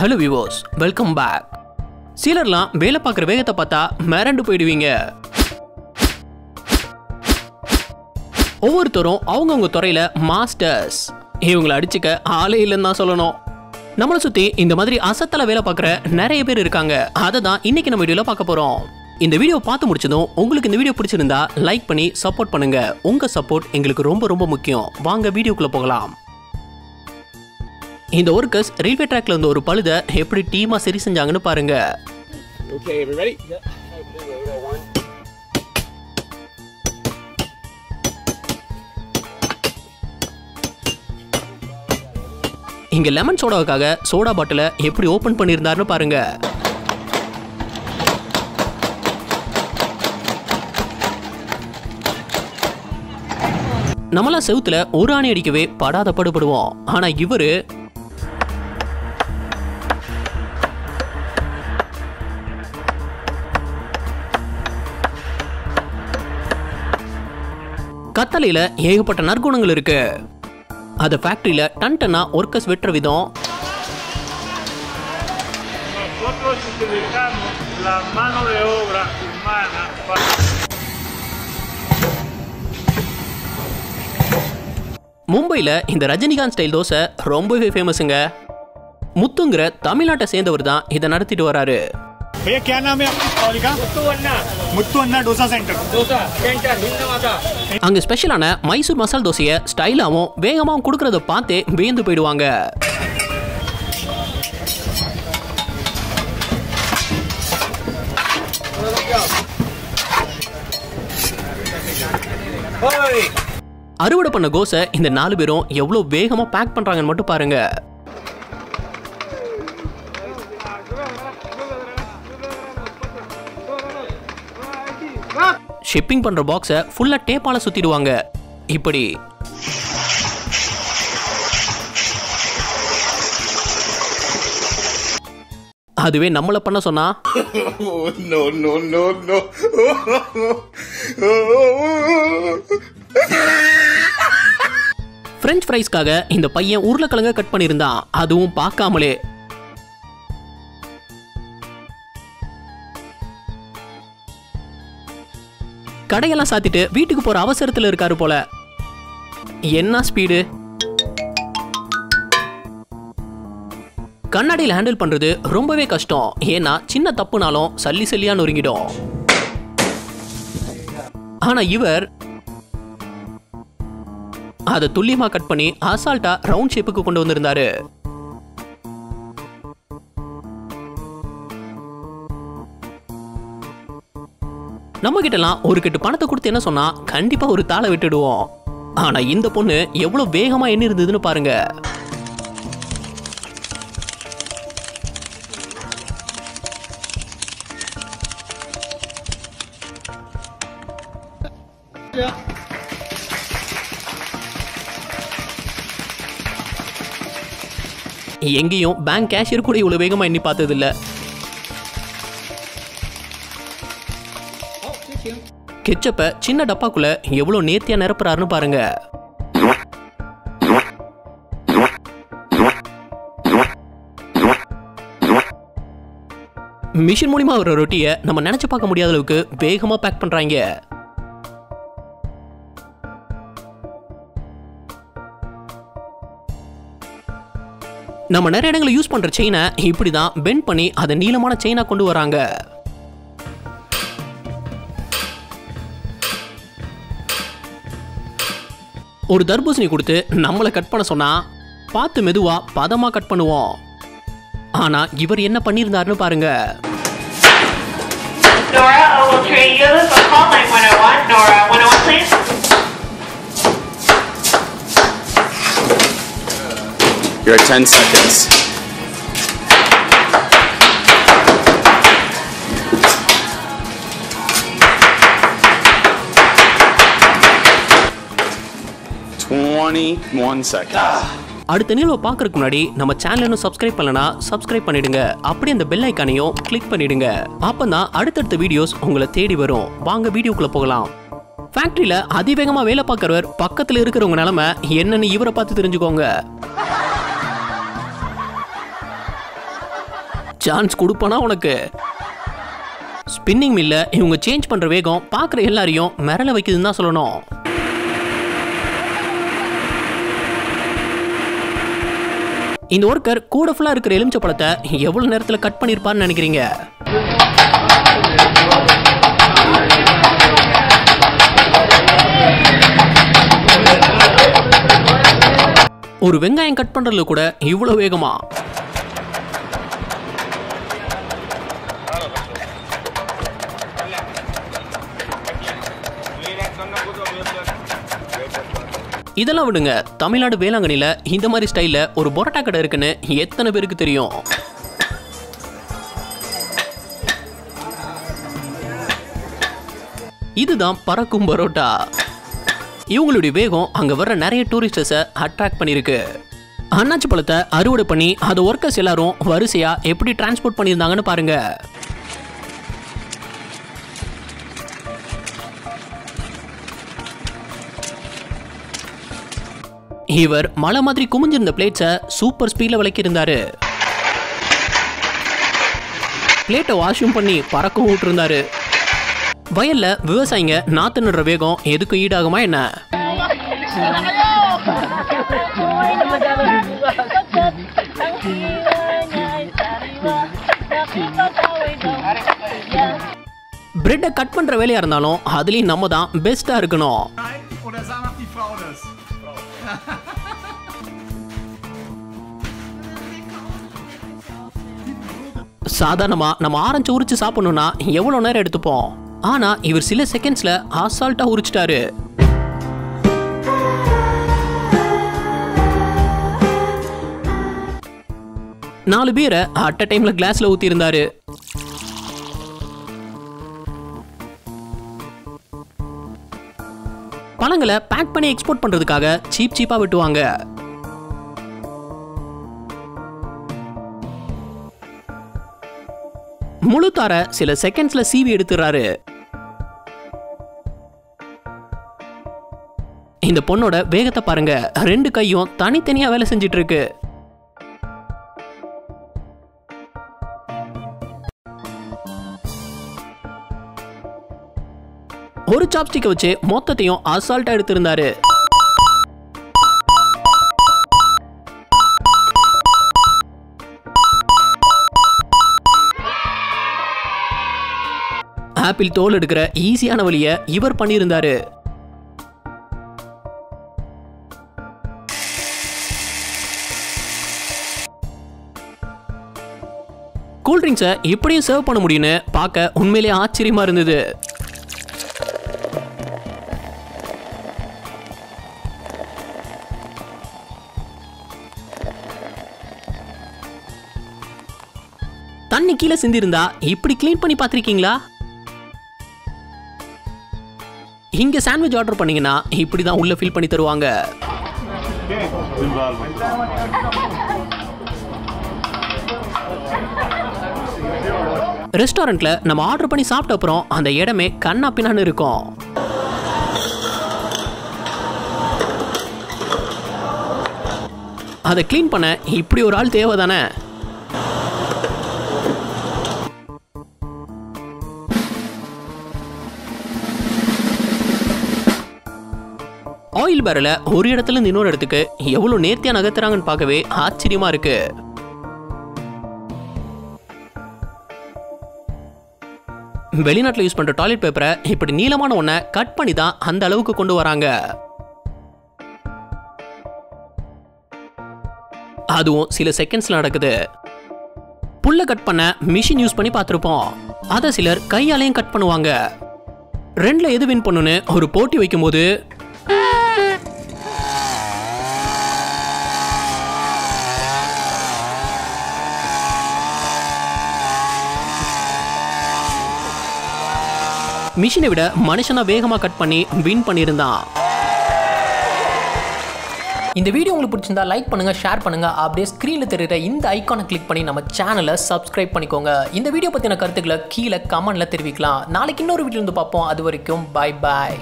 Hello viewers, welcome back. சிலர்லாம் வேலை பார்க்குற வேகத்தை பார்த்தா மிரண்டு போயிடுவீங்க. ஒவ்வொருத்தரும் அவங்கவுங்க துறையில மாஸ்டர்ஸ். இவங்களை அடிச்சுக்க ஆளே இல்லைன்னு தான் சொல்லணும். நம்மளை சுற்றி இந்த மாதிரி அசத்தல வேலை பார்க்குற நிறைய பேர் இருக்காங்க. அதை தான் இன்னைக்கு நம்ம வீடியோவில் பார்க்க போகிறோம். இந்த வீடியோ பார்த்து முடிச்சதும் உங்களுக்கு இந்த வீடியோ பிடிச்சிருந்தா லைக் பண்ணி சப்போர்ட் பண்ணுங்க. உங்க சப்போர்ட் எங்களுக்கு ரொம்ப ரொம்ப முக்கியம். வாங்க வீடியோக்குள்ள போகலாம். இந்த ஒர்க்கர்ஸ் ரயில்வே ட்ராக்ல இருந்த ஒரு பழுத எப்படி டீமா சரி செஞ்சாங்கன்னு பாருங்க. Okay, we ready? Yeah. இங்க லெமன் சோடாவுக்காக சோடா பாட்டில எப்படி ஓபன் பண்ணியிருந்தாருன்னு பாருங்க. நம்மளாம் செவுத்துல ஒரு ஆணி அடிக்கவே படாத படுபடுவோம். ஆனா இவரு கத்தலையில ஏகப்பட்ட நற்குணங்கள் இருக்கு. அத ஃபேக்டரியில டன் டன்னா ஒர்க்கர்ஸ் வெட்டுற விதம், மும்பைல இந்த ரஜினிகாந்த் ஸ்டைல் தோசை ரொம்பவே ஃபேமஸுங்க. முத்துங்கிற தமிழ்நாட்டை சேர்ந்தவர் தான் இதை நடத்திட்டு வராரு. भैया क्या नाम है आपकी स्टॉल का? मुत्तू अन्ना डोसा सेंटर. அங்க ஸ்பெஷலான மைசூர் மசால் தோசையை ஸ்டைலாவும் வேகமாவும் கொடுக்கறத பார்த்தே வியந்து போயிடுவாங்க. அறுவடை பண்ண கோஸை இந்த 4 பேரும் எவ்வளவு வேகமா பேக் பண்றாங்கன்னு மட்டும் பாருங்க. ஷிப்பிங் பண்ற பாக்ஸை ஃபுல்லா டேப்பால சுத்திடுவாங்க. இப்படி அதுவே நம்மள பண்ண சொன்னா பிரெஞ்ச் ஃப்ரைஸ்க்காக இந்த பையன் உருளைக்கிழங்க கட் பண்ணியிருந்தான், அதுவும் பார்க்காமலே. கடையெல்லாம் சாத்திட்டு வீட்டுக்கு போற அவசரத்துல இருக்காரு போல. என்ன ஸ்பீடு! கண்ணாடியில் ஹேண்டில் பண்றது ரொம்பவே கஷ்டம். ஏன்னா சின்ன தப்புனாலும் சல்லி சல்லியா நொறுங்கிடும். ஆனா இவர் அதை துல்லியமா கட் பண்ணி அசால்ட்டா ரவுண்ட் ஷேப்புக்கு கொண்டு வந்திருந்தாரு. நம்ம கிட்டலாம் ஒரு கட்டு பணத்தை கொடுத்து என்ன சொன்னா கண்டிப்பா ஒரு தாளை விட்டுடுவோம். ஆனா இந்த பொண்ணு எவ்வளவு வேகமா என்ன இருந்ததுன்னு பாருங்க. எங்கேயும் பேங்க் கேஷியர் கூட இவ்வளவு வேகமா எண்ணி பார்த்தது இல்ல. கெச்சப்ப சின்ன டப்பாக்குள்ள எவ்வளவு நேர்த்தியா நிரப்புறாருன்னு பாருங்க. மிஷின் மூலமா வர ரொட்டியை நம்ம நினைச்சு பார்க்க முடியாத அளவுக்கு வேகமா பேக் பண்றாங்க. நம்ம நிறைய இடங்களை யூஸ் பண்ற செயினை இப்படிதான் பெண்ட் பண்ணி அதை நீளமான செயினா கொண்டு வராங்க. ஒரு தர்பூசணி கொடுத்து நம்மளை கட் பண்ண சொன்னா பார்த்து மெதுவா பதமா கட் பண்ணுவோம். ஆனா இவர் என்ன பண்ணியிருந்தாருன்னு பாருங்க. Nora, I will trade you this on call 9101. Nora, 101 please. You're at 10 seconds. அடுத்த நிகழ்வை பார்க்கறதுக்கு முன்னாடி நம்ம சேனல் இன்னும் சப்ஸ்கிரைப் பண்ணலனா சப்ஸ்கிரைப் பண்ணிடுங்க. அப்படியே அந்த பெல் ஐகானையும் கிளிக் பண்ணிடுங்க. அப்பதான் அடுத்தடுத்த வீடியோஸ் உங்களை தேடி வரும். வாங்க வீடியோக்குள்ள போகலாம். ஃபேக்டரியில அதிவேகமா வேலை பார்க்கறவர் பக்கத்துல இருக்கிறவங்க நிலைமை என்னன்னு இவரை பார்த்து தெரிஞ்சுக்கோங்க. சான்ஸ் கொடுப்பானா உனக்கு? ஸ்பின்னிங் மில்ல இவங்க சேஞ்ச் பண்ற வேகம் பார்க்குற எல்லாரையும் மிரள வைக்குதுன்னு தான் சொல்லணும். இந்த ஒர்க்கர் கூட ஃபுல்லா இருக்கிற எலுமிச்சை பழத்தை எவ்வளவு நேரத்துல கட் பண்ணிருப்பான்னு நினைக்கிறீங்க? ஒரு வெங்காயம் கட் பண்றதுல கூட இவ்வளவு வேகமா? இதெல்லாம் விடுங்க, தமிழ்நாடு வேளாங்கண்ணில இந்த மாதிரி ஸ்டைல்ல ஒரு பரோட்டா கடை இருக்குன்னு எத்தனை பேருக்கு தெரியும்? இதுதான் பறக்கும் பரோட்டா. இவங்களுடைய வேகம் அங்க வர்ற நிறைய டூரிஸ்டர்ஸை அட்ராக்ட் பண்ணிருக்கு. அன்னாச்சி பழத்தை அறுவடை பண்ணி அதை ஒர்க்கர்ஸ் எல்லாரும் வரிசையா எப்படி டிரான்ஸ்போர்ட் பண்ணியிருந்தாங்கன்னு பாருங்க. இவர் மலை மாதிரி குமிஞ்சிருந்த பிளேட்ஸை சூப்பர் ஸ்பீட்ல விளக்கி இருந்தாரு. பிளேட்டை வாஷும் பண்ணி பறக்கவும் விட்டுருந்தாரு. வயல்ல விவசாயிங்க நாத்து நடுற வேகம் எதுக்கு ஈடாகுமா என்ன? பிரெட்டை கட் பண்ற வேலையா இருந்தாலும் அதுலயும் நம்ம தான் பெஸ்டா இருக்கணும். சாதாரணமா நம்ம ஆரஞ்சு உரிச்சு சாப்பிடணும்னா எவ்வளவு நேரம் எடுத்துப்போம். ஆனா இவர் சில செகண்ட்ஸ்ல அசால்ட்டா உரிச்சிட்டாரு. நாலு பீரை அட் அ டைம்ல கிளாஸ்ல ஊத்தி இருந்தாரு. பழங்களை பேக் பண்ணி எக்ஸ்போர்ட் பண்றதுக்காக சீப்பா வெட்டுவாங்க. முழு தார சில செகண்ட்ஸ்ல சீவி எடுத்துறாரு. இந்த பொண்ணோட வேகத்தை பாருங்க, ரெண்டு கையும் தனித்தனியா வேலை செஞ்சிட்டு இருக்கு. ஒரு சாப்ஸ்டிக் வச்சு மொத்தத்தையும் அசால்ட்டா எடுத்திருந்தாரு. ஆப்பிள் தோல் எடுக்கிற ஈஸியான வழியை இவர் பண்ணியிருந்தாரு. கூல்ட்ரிங்க்ஸை இப்படியும் சர்வ் பண்ண முடியும்னு பார்க்க உண்மையிலேயே ஆச்சரியமா இருந்தது. தண்ணி கீழே சிந்திருந்தா இப்படி கிளீன் பண்ணி பார்த்திருக்கீங்களா? இங்க சாண்ட்விச் ஆர்டர் பண்ணீங்கன்னா இப்படிதான் உள்ள ஃபில் பண்ணி தருவாங்க. ரெஸ்டாரண்ட்ல நம்ம ஆர்டர் பண்ணி சாப்பிட்ட அப்புறம் அந்த இடமே கண்ணா பின்னான்னு இருக்கும். அதை கிளீன் பண்ண இப்படி ஒரு ஆள் தேவைதானே? ஆயில் பேரல ஒரு இடத்துல இருந்து இன்னொரு இடத்துக்கு எவ்வளவு நேர்த்தியா நகர்த்துறாங்கன்னு பார்க்கவே ஆச்சரியமா இருக்கு. வெளிநாட்டுல யூஸ் பண்ற டாய்லெட் பேப்பரை இப்படி நீளமான ஒன்ன கட் பண்ணி தான் அந்த அளவுக்கு கொண்டு வராங்க. அதுவும் சில செகண்ட்ஸ்ல நடக்குது. புல்ல கட் பண்ண மிஷின் யூஸ் பண்ணி பார்த்திருப்போம். அதை சிலர் கையாலையும் கட் பண்ணுவாங்க. ரெண்டுல எது வின் பண்ணுன்னு ஒரு போட்டி வைக்கும் போது மிஷினை விட மனுஷனா வேகமா கட் பண்ணி வின் பண்ணியிருந்தான். இந்த வீடியோ உங்களுக்கு பிடிச்சிருந்தா லைக் பண்ணுங்க, ஷேர் பண்ணுங்க. அப்படியே ஸ்கிரீன்ல தெரியுற இந்த ஐகானை கிளிக் பண்ணி நம்ம சேனலை சப்ஸ்கிரைப் பண்ணிக்கோங்க. இந்த வீடியோ பத்தின கருத்துக்களை கீழே கமெண்ட்ல தெரிவிக்கலாம். நாளைக்கு இன்னொரு வீடியோ வந்து பார்ப்போம். அது வரைக்கும் பை பாய்.